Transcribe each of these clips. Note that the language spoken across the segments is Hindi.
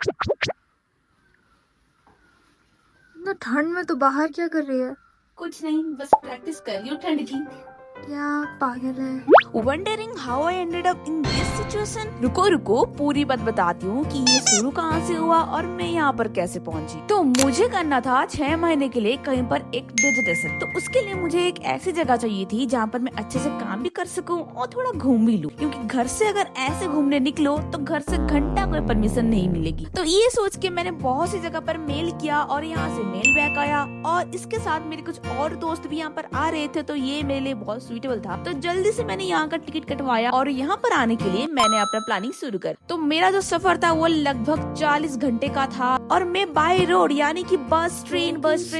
इतना ठंड में तो बाहर क्या कर रही है? कुछ नहीं, बस प्रैक्टिस कर रही हूँ ठंड की। क्या पागल है। Wondering how I ended up in this situation. रुको रुको, पूरी बात बताती हूँ कि ये शुरू कहाँ से हुआ और मैं यहाँ पर कैसे पहुँची। तो मुझे करना था 6 महीने के लिए कहीं पर एक डिजिटेशन। तो उसके लिए मुझे एक ऐसी जगह चाहिए थी जहाँ पर मैं अच्छे से काम भी कर सकूँ और थोड़ा घूम भी लूँ, क्योंकि घर से अगर ऐसे घूमने निकलो तो घर से घंटा कोई परमिशन नहीं मिलेगी। तो ये सोच के मैंने बहुत सी जगह पर मेल किया और यहाँ से मेल बैक आया, और इसके साथ मेरे कुछ और दोस्त भी यहाँ पर आ रहे थे, तो ये मेरे लिए बहुत सुइटेबल था। तो जल्दी से मैंने यहाँ का टिकट कटवाया और यहाँ पर आने के लिए मैंने अपना प्लानिंग शुरू कर। तो मेरा जो सफर था वो लगभग 40 घंटे का था, और मैं बाय रोड यानी कि बस ट्रेन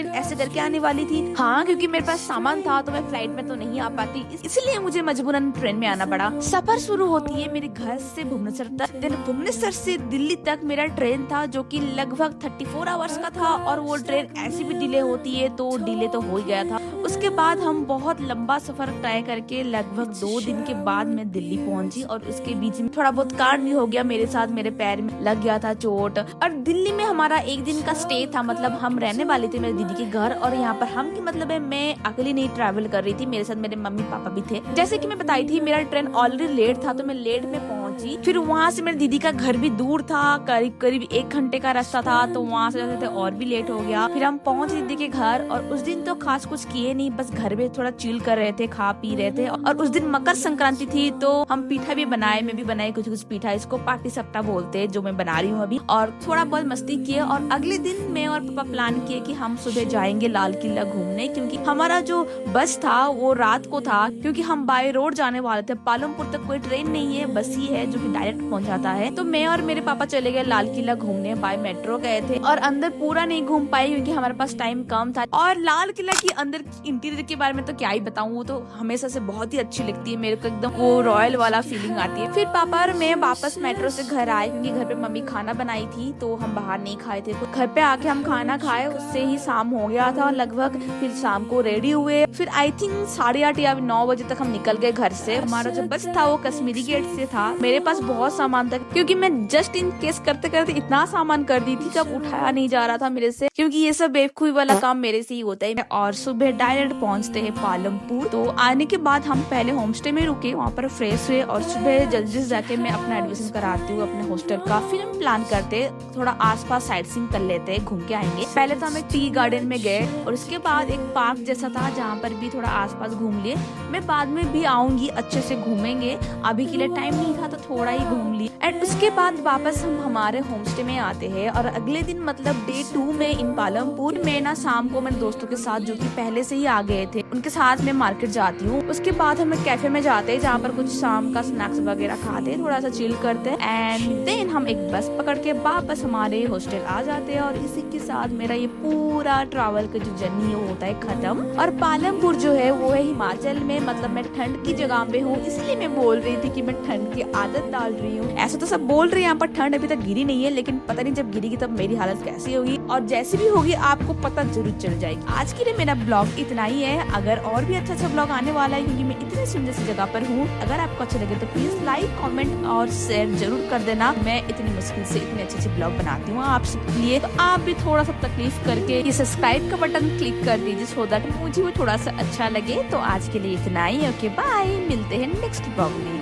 ऐसे करके आने वाली थी। हाँ, क्योंकि मेरे पास सामान था तो मैं फ्लाइट में तो नहीं आ पाती, इसलिए मुझे मजबूरन ट्रेन में आना पड़ा। सफर शुरू होती है मेरे घर से भुवनेश्वर तक, देन भुवनेश्वर से दिल्ली तक मेरा ट्रेन था जो कि लगभग 34 आवर्स का था, और वो ट्रेन ऐसी भी डिले होती है तो डिले तो हो ही गया था। उसके बाद हम बहुत लंबा सफर तय करके लगभग 2 दिन के बाद मैं दिल्ली पहुंची, और उसके बीच में थोड़ा बहुत कांड भी हो गया मेरे साथ, मेरे पैर में लग गया था चोट। और दिल्ली में हमारा एक दिन का स्टे था, मतलब हम रहने वाले थे मेरे दीदी के घर, और यहाँ पर हम की मतलब है मैं अकेली नहीं ट्रैवल कर रही थी, मेरे साथ मेरे मम्मी पापा भी थे। जैसे कि मैं बताई थी मेरा ट्रेन ऑलरेडी लेट था, तो मैं लेट में पहुंची। फिर वहाँ से मेरे दीदी का घर भी दूर था, करीब 1 घंटे का रास्ता था, तो वहाँ से जाते थे और भी लेट हो गया। फिर हम पहुंचे दीदी के घर, और उस दिन तो खास कुछ किए नहीं, बस घर में थोड़ा चिल कर रहे थे, खा पी रहे थे। और उस दिन मकर संक्रांति थी, तो हम पीठा भी बनाए, मैं भी बनाई कुछ पीठा, इसको पाटी सप्ता बोलते हैं जो मैं बना रही हूँ अभी। और थोड़ा बहुत मस्ती किए, और अगले दिन मैं और पापा प्लान किए कि हम सुबह जाएंगे लाल किला घूमने, क्योंकि हमारा जो बस था वो रात को था, क्योंकि हम बाय रोड जाने वाले थे। पालमपुर तक कोई ट्रेन नहीं है, बस ही है जो कि डायरेक्ट पहुंच जाता है। तो मैं और मेरे पापा चले गए लाल किला घूमने, बाय मेट्रो गए थे, और अंदर पूरा नहीं घूम पाए क्योंकि हमारे पास टाइम कम था। और लाल किला की अंदर इंटीरियर के बारे में तो क्या ही बताऊं, वो तो हमेशा से बहुत ही अच्छी लगती है मेरे को, एकदम वो रॉयल वाला फीलिंग आती है। फिर पापा और मैं वापस मेट्रो से घर आए, क्योंकि घर पे मम्मी खाना बनाई थी तो हम बाहर नहीं खाए थे, तो घर पे आके हम खाना खाए, उससे ही शाम हो गया था लगभग। फिर शाम को रेडी हुए, फिर आई थिंक 8:30 या 9 बजे तक हम निकल गए घर से। हमारा जो बस था वो कश्मीरी गेट से था। मेरे पास बहुत सामान था, क्योंकि मैं जस्ट इन केस करते करते इतना सामान कर दी थी कि अब उठाया नहीं जा रहा था मेरे से, क्योंकि ये सब बेवकूफी वाला काम मेरे से ही होता है। और सुबह डायरेक्ट पहुंचते हैं पालमपुर। तो आने के बाद हम पहले होम स्टे में रुके, वहाँ पर फ्रेश हुए, और सुबह जल्दी से जाके मैं अपना एडमिशन कराती हूँ अपने हॉस्टल का। फिर हम प्लान करते थोड़ा आसपास साइट सीइंग कर लेते, घूम के आएंगे। पहले तो हम एक टी गार्डन में गए, और उसके बाद एक पार्क जैसा था जहाँ पर भी थोड़ा आसपास घूम लिए। मैं बाद में भी आऊंगी, अच्छे से घूमेंगे, अभी के लिए टाइम नहीं था तो थोड़ा ही घूम लिए। एंड उसके बाद वापस हम हमारे होम स्टे में आते हैं, और अगले दिन मतलब डे 2 में इन पालमपुर में ना शाम को मेरे दोस्तों के साथ जो कि पहले से ही आ गए थे उनके साथ मैं मार्केट जाती हूँ। उसके बाद हम एक कैफे में जाते हैं जहाँ पर कुछ शाम का स्नैक्स वगैरह खाते हैं, थोड़ा सा चिल करते हैं, एंड देन हम एक बस पकड़ के वापस हमारे हॉस्टल आ जाते हैं। और इसी के साथ मेरा ये पूरा ट्रैवल का जो जर्नी है वो होता है खत्म। और पालमपुर जो है वो है हिमाचल में, मतलब मैं ठंड की जगह पे हूँ, इसलिए मैं बोल रही थी कि मैं ठंड की आदत डाल रही हूँ। ऐसा तो सब बोल रहे हैं यहाँ पर ठंड अभी तक गिरी नहीं है, लेकिन पता नहीं जब गिरेगी तब मेरी हालत कैसी होगी, और जैसी भी होगी आपको पता जरूर चल जाएगी। आज के लिए मेरा ब्लॉग इतना ही है। अगर और भी अच्छा ब्लॉग आने वाला है, क्योंकि मैं इतनी सुंदर सी जगह पर हूँ, अगर आपको अच्छा लगे तो प्लीज लाइक कमेंट और शेयर जरूर कर देना। मैं इतनी मुश्किल से इतने अच्छे ब्लॉग बनाती हूँ आप सबके लिए, तो आप भी थोड़ा सा तकलीफ करके ये सब्सक्राइब का बटन क्लिक कर दीजिए, सो दैट मुझे वो थोड़ा सा अच्छा लगे। तो आज के लिए इतना ही, ओके बाय, मिलते हैं नेक्स्ट ब्लॉग में।